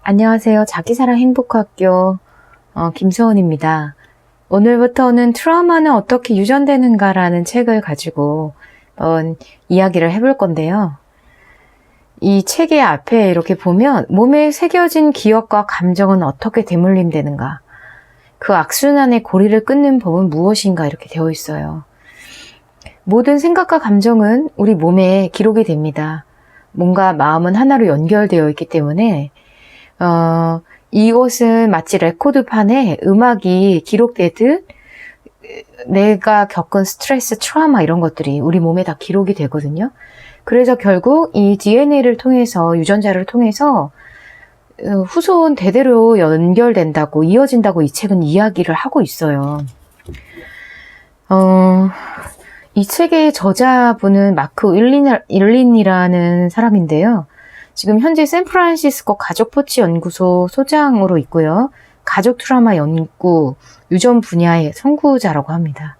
안녕하세요. 자기사랑 행복학교 김서은입니다. 오늘부터는 트라우마는 어떻게 유전되는가라는 책을 가지고 이야기를 해볼 건데요. 이 책의 앞에 이렇게 보면 몸에 새겨진 기억과 감정은 어떻게 대물림되는가, 그 악순환의 고리를 끊는 법은 무엇인가 이렇게 되어 있어요. 모든 생각과 감정은 우리 몸에 기록이 됩니다. 몸과 마음은 하나로 연결되어 있기 때문에 이것은 마치 레코드판에 음악이 기록되듯 내가 겪은 스트레스, 트라우마 이런 것들이 우리 몸에 다 기록이 되거든요. 그래서 결국 이 DNA를 통해서, 유전자를 통해서 후손 대대로 연결된다고, 이어진다고 이 책은 이야기를 하고 있어요. 이 책의 저자분은 마크 일린이라는 사람인데요. 지금 현재 샌프란시스코 가족포치 연구소 소장으로 있고요. 가족 트라우마 연구, 유전 분야의 선구자라고 합니다.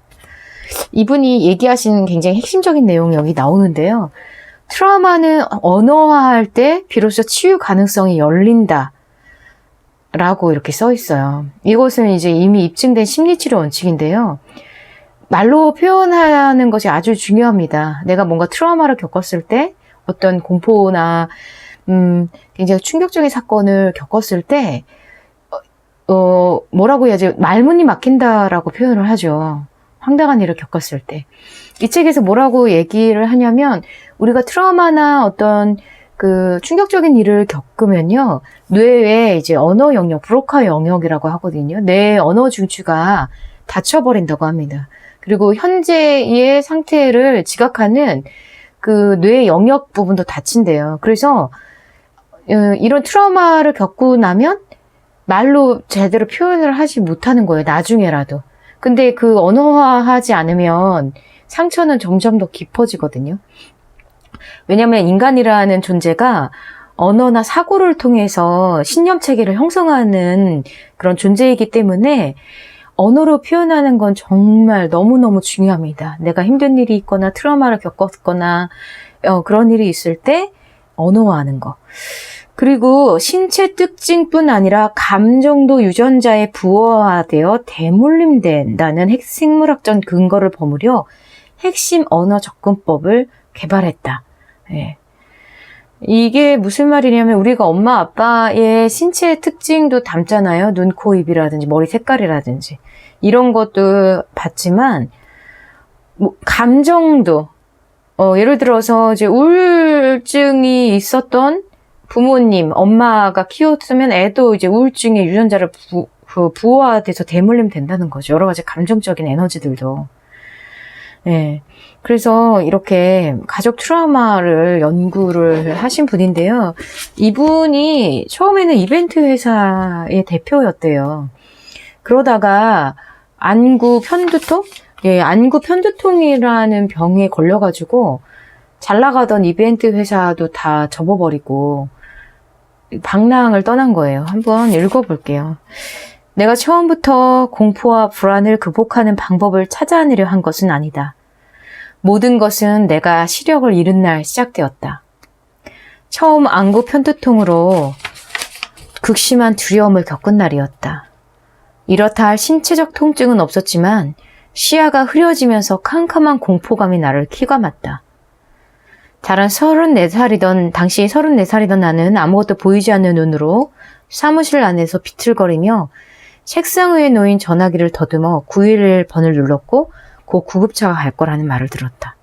이분이 얘기하신 굉장히 핵심적인 내용이 여기 나오는데요. 트라우마는 언어화할 때 비로소 치유 가능성이 열린다 라고 이렇게 써 있어요. 이것은 이제 이미 입증된 심리치료 원칙인데요. 말로 표현하는 것이 아주 중요합니다. 내가 뭔가 트라우마를 겪었을 때, 어떤 공포나 굉장히 충격적인 사건을 겪었을 때 뭐라고 해야지, 말문이 막힌다라고 표현을 하죠. 황당한 일을 겪었을 때. 이 책에서 뭐라고 얘기를 하냐면, 우리가 트라우마나 어떤 그 충격적인 일을 겪으면요, 뇌의 이제 언어 영역, 브로카 영역이라고 하거든요. 뇌의 언어 중추가 닫혀버린다고 합니다. 그리고 현재의 상태를 지각하는 그 뇌의 영역 부분도 닫힌대요. 그래서 이런 트라우마를 겪고 나면 말로 제대로 표현을 하지 못하는 거예요. 나중에라도. 근데 그 언어화하지 않으면 상처는 점점 더 깊어지거든요. 왜냐하면 인간이라는 존재가 언어나 사고를 통해서 신념체계를 형성하는 그런 존재이기 때문에 언어로 표현하는 건 정말 너무너무 중요합니다. 내가 힘든 일이 있거나 트라우마를 겪었거나 그런 일이 있을 때 언어화하는 거. 그리고 신체 특징뿐 아니라 감정도 유전자에 부호화되어 대물림된다는 핵생물학적 근거를 버무려 핵심 언어 접근법을 개발했다. 예. 이게 무슨 말이냐면, 우리가 엄마 아빠의 신체 특징도 담잖아요. 눈, 코, 입이라든지 머리 색깔이라든지 이런 것도 봤지만, 감정도 예를 들어서 이제 우울증이 있었던 부모님, 엄마가 키웠으면 애도 이제 우울증의 유전자를 부호화돼서 대물림 된다는 거죠. 여러 가지 감정적인 에너지들도. 예. 그래서 이렇게 가족 트라우마를 연구를 하신 분인데요. 이분이 처음에는 이벤트 회사의 대표였대요. 그러다가 안구 편두통? 예, 안구 편두통이라는 병에 걸려가지고 잘 나가던 이벤트 회사도 다 접어버리고 방랑을 떠난 거예요. 한번 읽어볼게요. 내가 처음부터 공포와 불안을 극복하는 방법을 찾아내려 한 것은 아니다. 모든 것은 내가 시력을 잃은 날 시작되었다. 처음 안구 편두통으로 극심한 두려움을 겪은 날이었다. 이렇다 할 신체적 통증은 없었지만 시야가 흐려지면서 캄캄한 공포감이 나를 퀴감았다. 당시 34살이던 나는 아무것도 보이지 않는 눈으로 사무실 안에서 비틀거리며 책상 위에 놓인 전화기를 더듬어 911번을 눌렀고 곧 구급차가 갈 거라는 말을 들었다.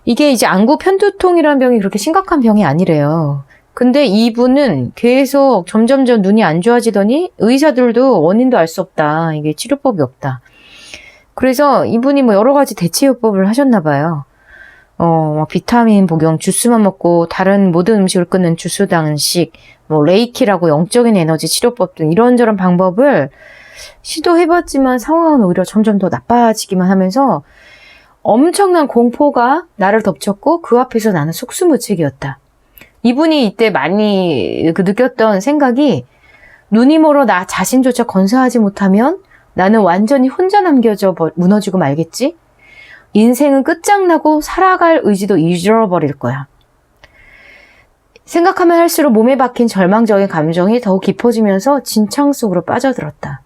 이게 이제 안구 편두통이라는 병이 그렇게 심각한 병이 아니래요. 근데 이분은 계속 점점점 눈이 안 좋아지더니 의사들도 원인도 알 수 없다. 이게 치료법이 없다. 그래서 이분이 여러 가지 대체요법을 하셨나 봐요. 비타민 복용, 주스만 먹고 다른 모든 음식을 끊는 주스 단식, 레이키라고 영적인 에너지 치료법 등 이런저런 방법을 시도해봤지만 상황은 오히려 점점 더 나빠지기만 하면서 엄청난 공포가 나를 덮쳤고 그 앞에서 나는 속수무책이었다. 이분이 이때 많이 느꼈던 생각이, 눈이 멀어 나 자신조차 건사하지 못하면 나는 완전히 혼자 남겨져 무너지고 말겠지? 인생은 끝장나고 살아갈 의지도 잃어버릴 거야. 생각하면 할수록 몸에 박힌 절망적인 감정이 더욱 깊어지면서 진창 속으로 빠져들었다.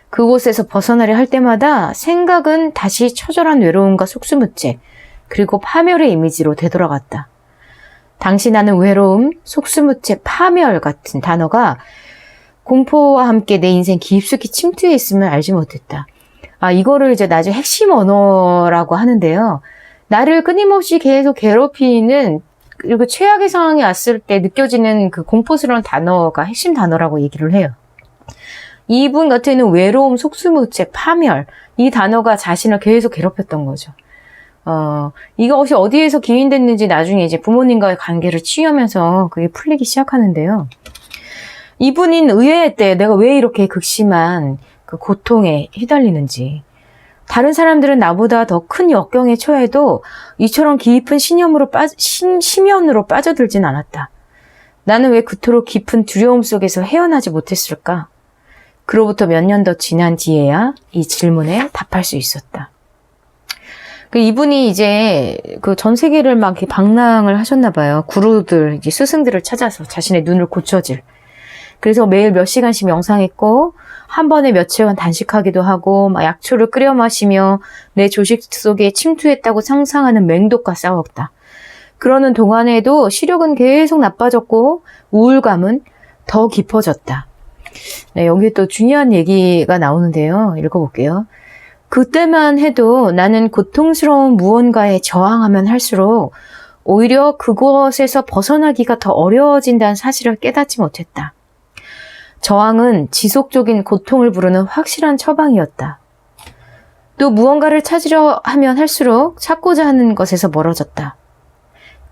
그곳에서 벗어나려 할 때마다 생각은 다시 처절한 외로움과 속수무책, 그리고 파멸의 이미지로 되돌아갔다. 당시 나는 외로움, 속수무책, 파멸 같은 단어가 공포와 함께 내 인생 깊숙이 침투해 있음을 알지 못했다. 이거를 이제 나중에 핵심 언어라고 하는데요. 나를 끊임없이 계속 괴롭히는, 그리고 최악의 상황이 왔을 때 느껴지는 그 공포스러운 단어가 핵심 단어라고 얘기를 해요. 이분 같은 경우는 외로움, 속수무책, 파멸, 이 단어가 자신을 계속 괴롭혔던 거죠. 이것이 어디에서 기인됐는지 나중에 이제 부모님과의 관계를 치유하면서 그게 풀리기 시작하는데요. 이분인 의외때 내가 왜 이렇게 극심한 그 고통에 휘달리는지, 다른 사람들은 나보다 더 큰 역경에 처해도 이처럼 깊은 심연으로 빠져들진 않았다. 나는 왜 그토록 깊은 두려움 속에서 헤어나지 못했을까? 그로부터 몇 년 더 지난 뒤에야 이 질문에 답할 수 있었다. 이분이 이제 그 전 세계를 막 방랑을 하셨나 봐요. 구루들, 이제 스승들을 찾아서 자신의 눈을 고쳐질. 그래서 매일 몇 시간씩 명상했고, 한 번에 며칠간 단식하기도 하고, 막 약초를 끓여 마시며 내 조식 속에 침투했다고 상상하는 맹독과 싸웠다. 그러는 동안에도 시력은 계속 나빠졌고, 우울감은 더 깊어졌다. 네, 여기 또 중요한 얘기가 나오는데요. 읽어볼게요. 그때만 해도 나는 고통스러운 무언가에 저항하면 할수록 오히려 그것에서 벗어나기가 더 어려워진다는 사실을 깨닫지 못했다. 저항은 지속적인 고통을 부르는 확실한 처방이었다. 또 무언가를 찾으려 하면 할수록 찾고자 하는 것에서 멀어졌다.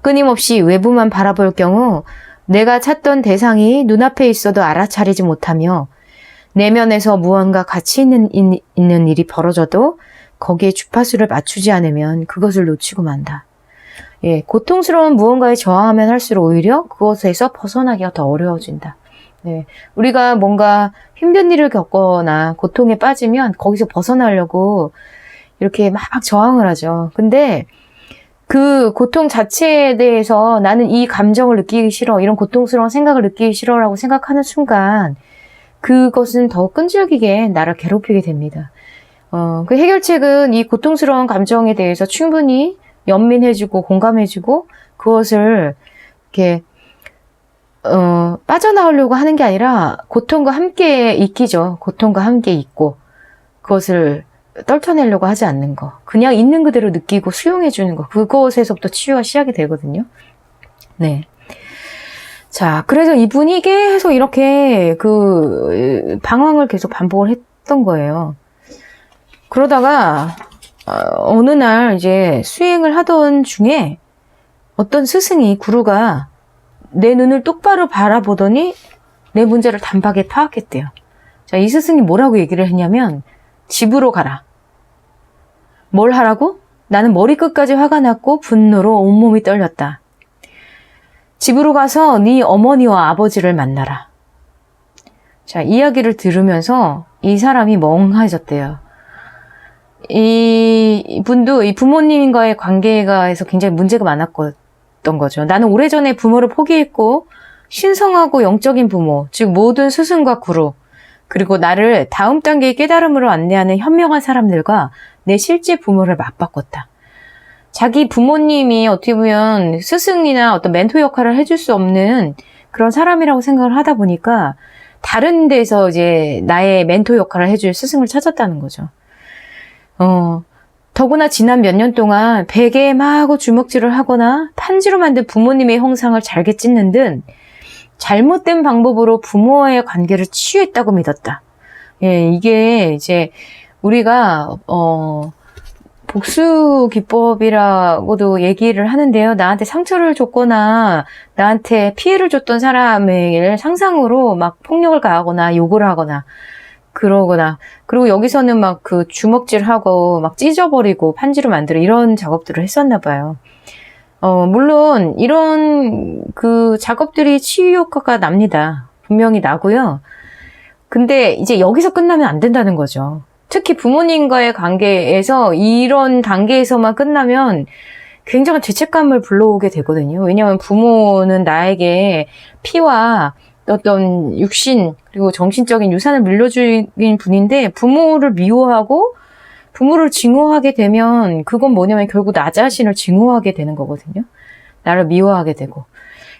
끊임없이 외부만 바라볼 경우 내가 찾던 대상이 눈앞에 있어도 알아차리지 못하며 내면에서 무언가 가치 있는 일이 벌어져도 거기에 주파수를 맞추지 않으면 그것을 놓치고 만다. 예, 고통스러운 무언가에 저항하면 할수록 오히려 그것에서 벗어나기가 더 어려워진다. 네, 우리가 뭔가 힘든 일을 겪거나 고통에 빠지면 거기서 벗어나려고 이렇게 막 저항을 하죠. 근데 그 고통 자체에 대해서 나는 이 감정을 느끼기 싫어, 이런 고통스러운 생각을 느끼기 싫어라고 생각하는 순간 그것은 더 끈질기게 나를 괴롭히게 됩니다. 그 해결책은 이 고통스러운 감정에 대해서 충분히 연민해주고 공감해주고 그것을 이렇게 빠져나오려고 하는 게 아니라 고통과 함께 있기죠. 고통과 함께 있고 그것을 떨쳐내려고 하지 않는 거. 그냥 있는 그대로 느끼고 수용해주는 거. 그것에서부터 치유가 시작이 되거든요. 네. 자, 그래서 이분이 계속 이렇게 방황을 계속 반복을 했던 거예요. 그러다가 어느 날 이제 수행을 하던 중에 어떤 스승이, 구루가 내 눈을 똑바로 바라보더니 내 문제를 단박에 파악했대요. 자, 이 스승이 뭐라고 얘기를 했냐면, 집으로 가라. 뭘 하라고? 나는 머리끝까지 화가 났고 분노로 온몸이 떨렸다. 집으로 가서 네 어머니와 아버지를 만나라. 자, 이야기를 들으면서 이 사람이 멍해졌대요. 이분도 이 부모님과의 관계에서 굉장히 문제가 많았던 거죠. 나는 오래전에 부모를 포기했고 신성하고 영적인 부모, 즉 모든 스승과 구루, 그리고 나를 다음 단계의 깨달음으로 안내하는 현명한 사람들과 내 실제 부모를 맞바꿨다. 자기 부모님이 어떻게 보면 스승이나 어떤 멘토 역할을 해줄 수 없는 그런 사람이라고 생각을 하다 보니까 다른 데서 이제 나의 멘토 역할을 해줄 스승을 찾았다는 거죠. 더구나 지난 몇 년 동안 베개에 막 주먹질을 하거나 판지로 만든 부모님의 형상을 잘게 찢는 등 잘못된 방법으로 부모와의 관계를 치유했다고 믿었다. 예, 이게 이제 우리가 복수 기법이라고도 얘기를 하는데요. 나한테 상처를 줬거나 나한테 피해를 줬던 사람을 상상으로 막 폭력을 가하거나 욕을 하거나 그러거나, 그리고 여기서는 막 그 주먹질하고 막 찢어버리고 판지로 만들어 이런 작업들을 했었나 봐요. 물론 이런 그 작업들이 치유 효과가 납니다. 분명히 나고요. 근데 이제 여기서 끝나면 안 된다는 거죠. 특히 부모님과의 관계에서 이런 단계에서만 끝나면 굉장한 죄책감을 불러오게 되거든요. 왜냐하면 부모는 나에게 피와 어떤 육신 그리고 정신적인 유산을 물려준 분인데 부모를 미워하고 부모를 증오하게 되면 그건 뭐냐면 결국 나 자신을 증오하게 되는 거거든요. 나를 미워하게 되고.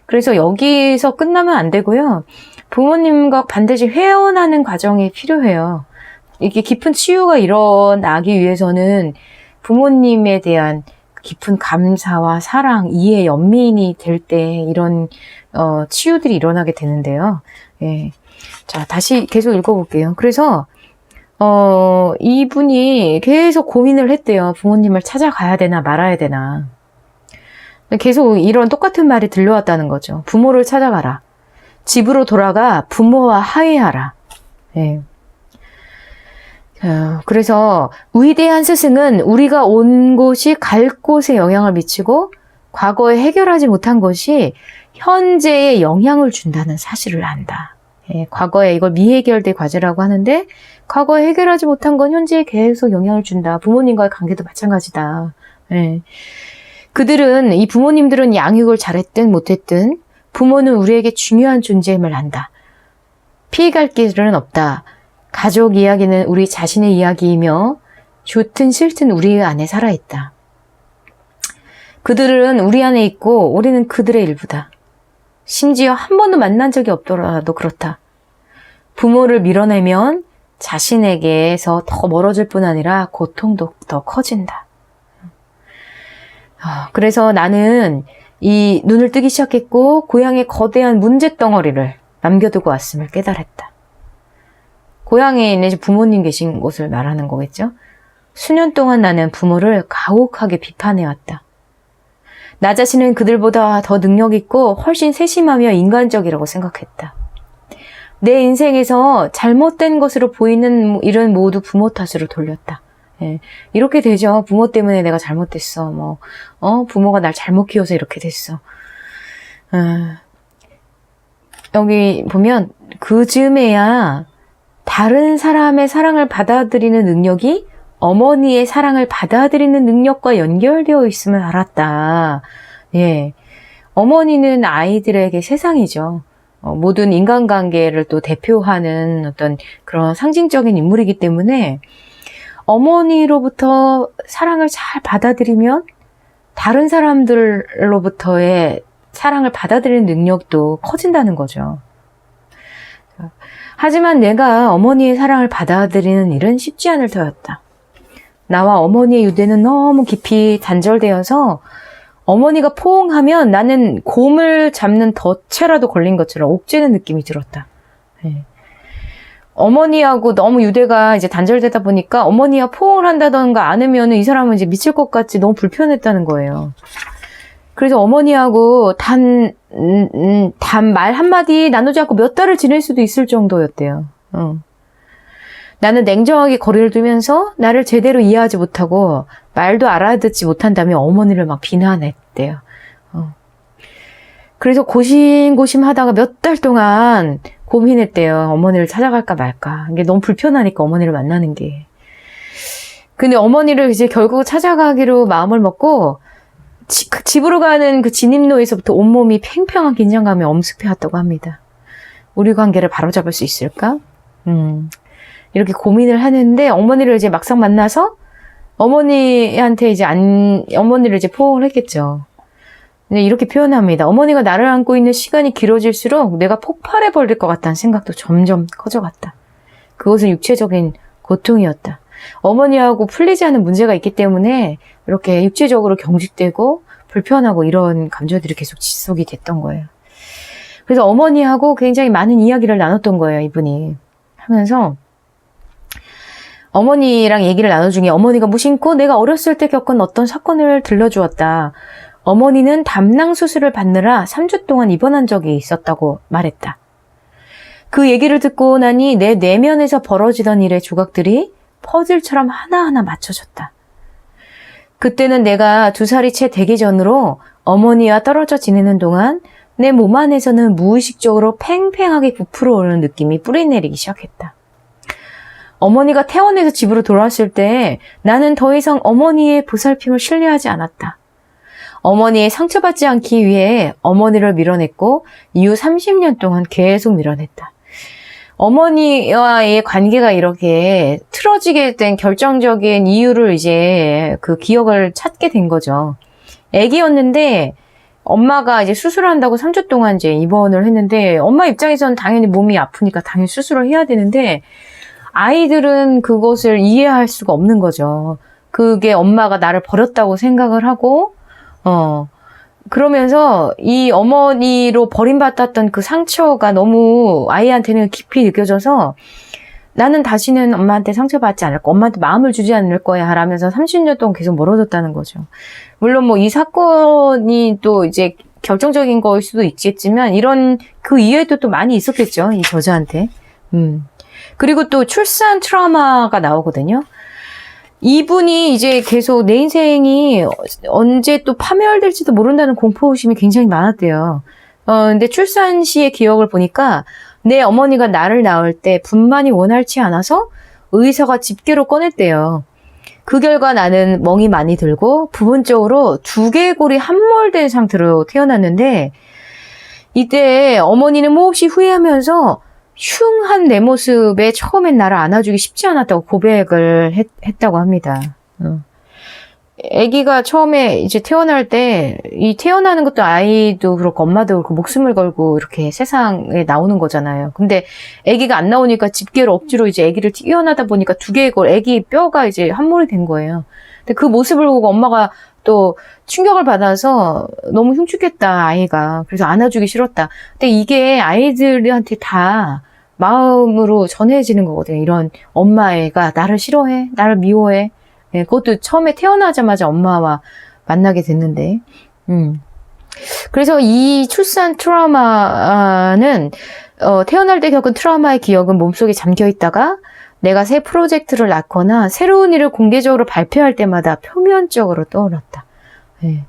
그래서 여기서 끝나면 안 되고요. 부모님과 반드시 회원하는 과정이 필요해요. 이게 깊은 치유가 일어나기 위해서는 부모님에 대한 깊은 감사와 사랑, 이해, 연민이 될 때 이런 치유들이 일어나게 되는데요. 예. 자, 다시 계속 읽어볼게요. 그래서 이분이 계속 고민을 했대요. 부모님을 찾아가야 되나 말아야 되나. 계속 이런 똑같은 말이 들려왔다는 거죠. 부모를 찾아가라. 집으로 돌아가 부모와 화해하라. 예. 그래서 위대한 스승은 우리가 온 곳이 갈 곳에 영향을 미치고 과거에 해결하지 못한 것이 현재에 영향을 준다는 사실을 안다. 예, 과거에 이걸 미해결된 과제라고 하는데 과거에 해결하지 못한 건 현재에 계속 영향을 준다. 부모님과의 관계도 마찬가지다. 예. 이 부모님들은 양육을 잘했든 못했든 부모는 우리에게 중요한 존재임을 안다. 피해갈 길은 없다. 가족 이야기는 우리 자신의 이야기이며 좋든 싫든 우리 안에 살아있다. 그들은 우리 안에 있고 우리는 그들의 일부다. 심지어 한 번도 만난 적이 없더라도 그렇다. 부모를 밀어내면 자신에게서 더 멀어질 뿐 아니라 고통도 더 커진다. 그래서 나는 이 눈을 뜨기 시작했고 고향의 거대한 문제덩어리를 남겨두고 왔음을 깨달았다. 고향에 있는 부모님 계신 곳을 말하는 거겠죠. 수년 동안 나는 부모를 가혹하게 비판해왔다. 나 자신은 그들보다 더 능력 있고 훨씬 세심하며 인간적이라고 생각했다. 내 인생에서 잘못된 것으로 보이는 일은 모두 부모 탓으로 돌렸다. 예, 이렇게 되죠. 부모 때문에 내가 잘못됐어. 부모가 날 잘못 키워서 이렇게 됐어. 여기 보면 그 즈음에야 다른 사람의 사랑을 받아들이는 능력이 어머니의 사랑을 받아들이는 능력과 연결되어 있음을 알았다. 예. 어머니는 아이들에게 세상이죠. 모든 인간관계를 또 대표하는 어떤 그런 상징적인 인물이기 때문에 어머니로부터 사랑을 잘 받아들이면 다른 사람들로부터의 사랑을 받아들이는 능력도 커진다는 거죠. 하지만 내가 어머니의 사랑을 받아들이는 일은 쉽지 않을 터였다. 나와 어머니의 유대는 너무 깊이 단절되어서 어머니가 포옹하면 나는 곰을 잡는 덫에라도 걸린 것처럼 옥죄는 느낌이 들었다. 네. 어머니하고 너무 유대가 이제 단절되다 보니까 어머니와 포옹을 한다던가 안으면 이 사람은 이제 미칠 것 같이 너무 불편했다는 거예요. 그래서 어머니하고 단 말 한마디 나누지 않고 몇 달을 지낼 수도 있을 정도였대요. 나는 냉정하게 거리를 두면서 나를 제대로 이해하지 못하고 말도 알아듣지 못한다며 어머니를 막 비난했대요. 그래서 고심고심 하다가 몇 달 동안 고민했대요. 어머니를 찾아갈까 말까. 이게 너무 불편하니까 어머니를 만나는 게. 근데 어머니를 이제 결국 찾아가기로 마음을 먹고 집으로 가는 그 진입로에서부터 온몸이 팽팽한 긴장감이 엄습해왔다고 합니다. 우리 관계를 바로잡을 수 있을까? 이렇게 고민을 하는데 어머니를 이제 막상 만나서 어머니한테 이제 어머니를 이제 포옹을 했겠죠. 근데 이렇게 표현합니다. 어머니가 나를 안고 있는 시간이 길어질수록 내가 폭발해 버릴 것 같다는 생각도 점점 커져갔다. 그것은 육체적인 고통이었다. 어머니하고 풀리지 않은 문제가 있기 때문에 이렇게 육체적으로 경직되고 불편하고 이런 감정들이 계속 지속이 됐던 거예요. 그래서 어머니하고 굉장히 많은 이야기를 나눴던 거예요, 이분이. 하면서 어머니랑 얘기를 나눠중에 어머니가 무심코 내가 어렸을 때 겪은 어떤 사건을 들려주었다. 어머니는 담낭 수술을 받느라 3주 동안 입원한 적이 있었다고 말했다. 그 얘기를 듣고 나니 내 내면에서 벌어지던 일의 조각들이 퍼즐처럼 하나하나 맞춰졌다. 그때는 내가 2살이 채 되기 전으로 어머니와 떨어져 지내는 동안 내 몸 안에서는 무의식적으로 팽팽하게 부풀어 오르는 느낌이 뿌리내리기 시작했다. 어머니가 퇴원해서 집으로 돌아왔을 때 나는 더 이상 어머니의 보살핌을 신뢰하지 않았다. 어머니의 상처받지 않기 위해 어머니를 밀어냈고 이후 30년 동안 계속 밀어냈다. 어머니와의 관계가 이렇게 틀어지게 된 결정적인 이유를 이제 그 기억을 찾게 된 거죠. 아기였는데 엄마가 이제 수술한다고 3주 동안 이제 입원을 했는데 엄마 입장에서는 당연히 몸이 아프니까 당연히 수술을 해야 되는데 아이들은 그것을 이해할 수가 없는 거죠. 그게 엄마가 나를 버렸다고 생각을 하고 그러면서 이 어머니로 버림받았던 그 상처가 너무 아이한테는 깊이 느껴져서 나는 다시는 엄마한테 상처받지 않을 거야. 엄마한테 마음을 주지 않을 거야. 라면서 30년 동안 계속 멀어졌다는 거죠. 물론 뭐 이 사건이 또 이제 결정적인 거일 수도 있겠지만 이런 그 이외에도 또 많이 있었겠죠. 이 저자한테. 그리고 또 출산 트라우마가 나오거든요. 이분이 이제 계속 내 인생이 언제 또 파멸될지도 모른다는 공포심이 굉장히 많았대요. 근데 출산 시의 기억을 보니까 내 어머니가 나를 낳을 때 분만이 원활치 않아서 의사가 집게로 꺼냈대요. 그 결과 나는 멍이 많이 들고 부분적으로 두개골이 함몰된 상태로 태어났는데 이때 어머니는 몹시 후회하면서 흉한 내 모습에 처음엔 나를 안아주기 쉽지 않았다고 고백을 했다고 합니다. 아기가 처음에 이제 태어날 때, 이 태어나는 것도 아이도 그렇고 엄마도 그렇고 목숨을 걸고 이렇게 세상에 나오는 거잖아요. 근데 아기가 안 나오니까 집게로 억지로 이제 아기를 튀어나다 보니까 두개골, 아기 뼈가 이제 함몰이 된 거예요. 근데 그 모습을 보고 엄마가 또 충격을 받아서 너무 흉측했다, 아이가. 그래서 안아주기 싫었다. 근데 이게 아이들한테 다 마음으로 전해지는 거거든요. 이런 엄마애가 나를 싫어해, 나를 미워해. 네, 그것도 처음에 태어나자마자 엄마와 만나게 됐는데. 그래서 이 출산 트라우마는 태어날 때 겪은 트라우마의 기억은 몸속에 잠겨 있다가 내가 새 프로젝트를 낳거나 새로운 일을 공개적으로 발표할 때마다 표면적으로 떠올랐다. 네.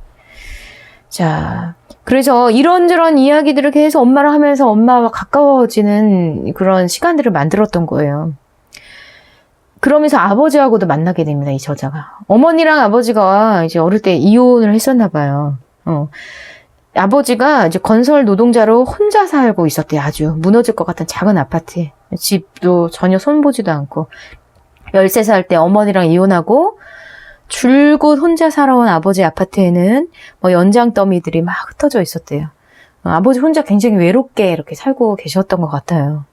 자, 그래서 이런저런 이야기들을 계속 엄마랑 하면서 엄마와 가까워지는 그런 시간들을 만들었던 거예요. 그러면서 아버지하고도 만나게 됩니다, 이 저자가. 어머니랑 아버지가 이제 어릴 때 이혼을 했었나 봐요. 아버지가 이제 건설 노동자로 혼자 살고 있었대요, 아주. 무너질 것 같은 작은 아파트에. 집도 전혀 손보지도 않고. 13살 때 어머니랑 이혼하고, 줄곧 혼자 살아온 아버지 아파트에는 뭐 연장 더미들이 막 흩어져 있었대요. 아버지 혼자 굉장히 외롭게 이렇게 살고 계셨던 것 같아요.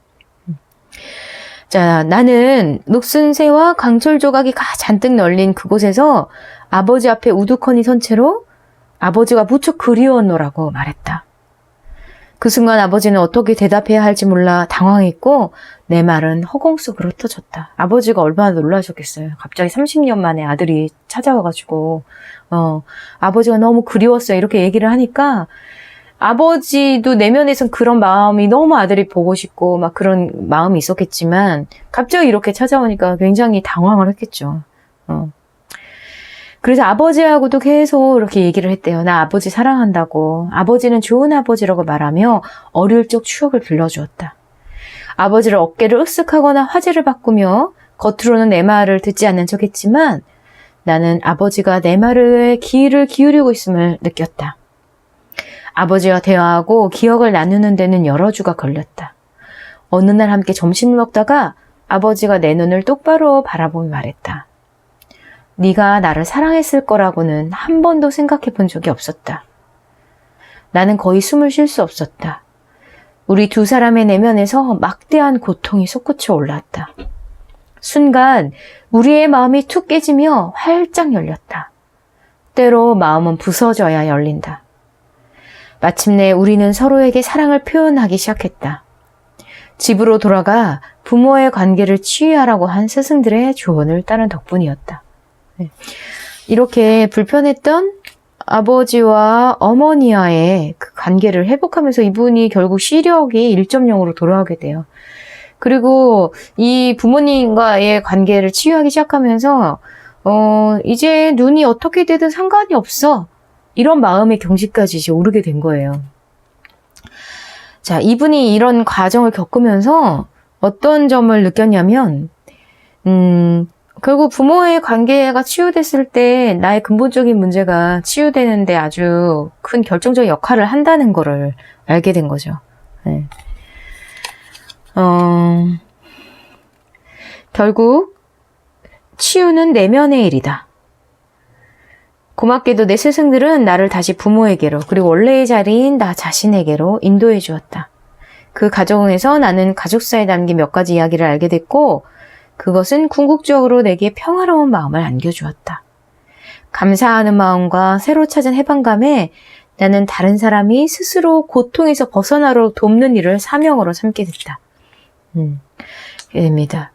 자, 나는 녹슨 새와 강철 조각이 잔뜩 널린 그곳에서 아버지 앞에 우두커니 선 채로 아버지가 무척 그리웠노라고 말했다. 그 순간 아버지는 어떻게 대답해야 할지 몰라 당황했고 내 말은 허공 속으로 흩어졌다. 아버지가 얼마나 놀라셨겠어요. 갑자기 30년 만에 아들이 찾아와가지고 아버지가 너무 그리웠어요. 이렇게 얘기를 하니까 아버지도 내면에선 그런 마음이 너무 아들이 보고 싶고 막 그런 마음이 있었겠지만 갑자기 이렇게 찾아오니까 굉장히 당황을 했겠죠. 그래서 아버지하고도 계속 이렇게 얘기를 했대요. 나 아버지 사랑한다고. 아버지는 좋은 아버지라고 말하며 어릴 적 추억을 들려주었다. 아버지를 어깨를 으쓱하거나 화제를 바꾸며 겉으로는 내 말을 듣지 않는 척했지만 나는 아버지가 내 말에 귀를 기울이고 있음을 느꼈다. 아버지와 대화하고 기억을 나누는 데는 여러 주가 걸렸다. 어느 날 함께 점심을 먹다가 아버지가 내 눈을 똑바로 바라보며 말했다. 네가 나를 사랑했을 거라고는 한 번도 생각해 본 적이 없었다. 나는 거의 숨을 쉴 수 없었다. 우리 두 사람의 내면에서 막대한 고통이 솟구쳐 올랐다. 순간 우리의 마음이 툭 깨지며 활짝 열렸다. 때로 마음은 부서져야 열린다. 마침내 우리는 서로에게 사랑을 표현하기 시작했다. 집으로 돌아가 부모의 관계를 치유하라고 한 스승들의 조언을 따른 덕분이었다. 이렇게 불편했던 아버지와 어머니와의 그 관계를 회복하면서 이분이 결국 시력이 1.0으로 돌아가게 돼요. 그리고 이 부모님과의 관계를 치유하기 시작하면서 이제 눈이 어떻게 되든 상관이 없어. 이런 마음의 경지까지 이제 오르게 된 거예요. 자, 이분이 이런 과정을 겪으면서 어떤 점을 느꼈냐면, 결국 부모의 관계가 치유됐을 때 나의 근본적인 문제가 치유되는데 아주 큰 결정적인 역할을 한다는 거를 알게 된 거죠. 네. 결국 치유는 내면의 일이다. 고맙게도 내 스승들은 나를 다시 부모에게로 그리고 원래의 자리인 나 자신에게로 인도해 주었다. 그 과정에서 나는 가족사에 담긴 몇 가지 이야기를 알게 됐고 그것은 궁극적으로 내게 평화로운 마음을 안겨주었다. 감사하는 마음과 새로 찾은 해방감에 나는 다른 사람이 스스로 고통에서 벗어나도록 돕는 일을 사명으로 삼게 됐다. 이게 됩니다.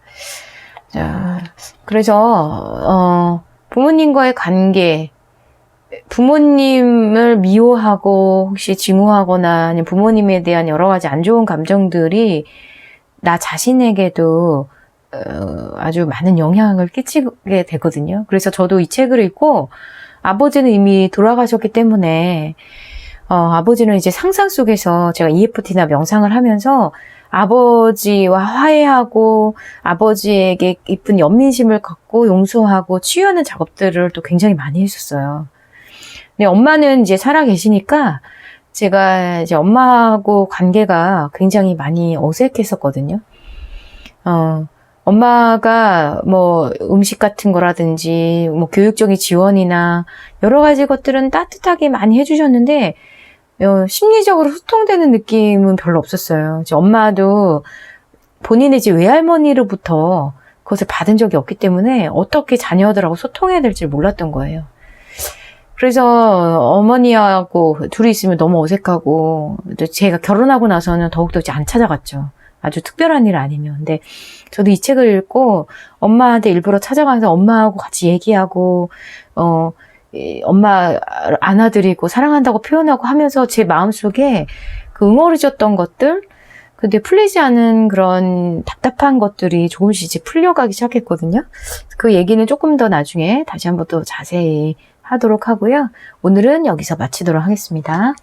자, 그래서 부모님과의 관계, 부모님을 미워하고 혹시 증오하거나 아니면 부모님에 대한 여러 가지 안 좋은 감정들이 나 자신에게도 아주 많은 영향을 끼치게 되거든요. 그래서 저도 이 책을 읽고 아버지는 이미 돌아가셨기 때문에 아버지는 이제 상상 속에서 제가 EFT나 명상을 하면서 아버지와 화해하고 아버지에게 깊은 연민심을 갖고 용서하고 치유하는 작업들을 또 굉장히 많이 했었어요. 근데 엄마는 이제 살아 계시니까 제가 이제 엄마하고 관계가 굉장히 많이 어색했었거든요. 엄마가 뭐 음식 같은 거라든지 뭐 교육적인 지원이나 여러 가지 것들은 따뜻하게 많이 해주셨는데 심리적으로 소통되는 느낌은 별로 없었어요. 이제 엄마도 본인의 이제 외할머니로부터 그것을 받은 적이 없기 때문에 어떻게 자녀들하고 소통해야 될지 몰랐던 거예요. 그래서 어머니하고 둘이 있으면 너무 어색하고 제가 결혼하고 나서는 더욱더 이제 안 찾아갔죠. 아주 특별한 일 아니면. 근데 저도 이 책을 읽고 엄마한테 일부러 찾아가서 엄마하고 같이 얘기하고 엄마 안아드리고 사랑한다고 표현하고 하면서 제 마음속에 그 응어리졌던 것들, 근데 풀리지 않은 그런 답답한 것들이 조금씩 이제 풀려가기 시작했거든요. 그 얘기는 조금 더 나중에 다시 한번 또 자세히 하도록 하고요. 오늘은 여기서 마치도록 하겠습니다.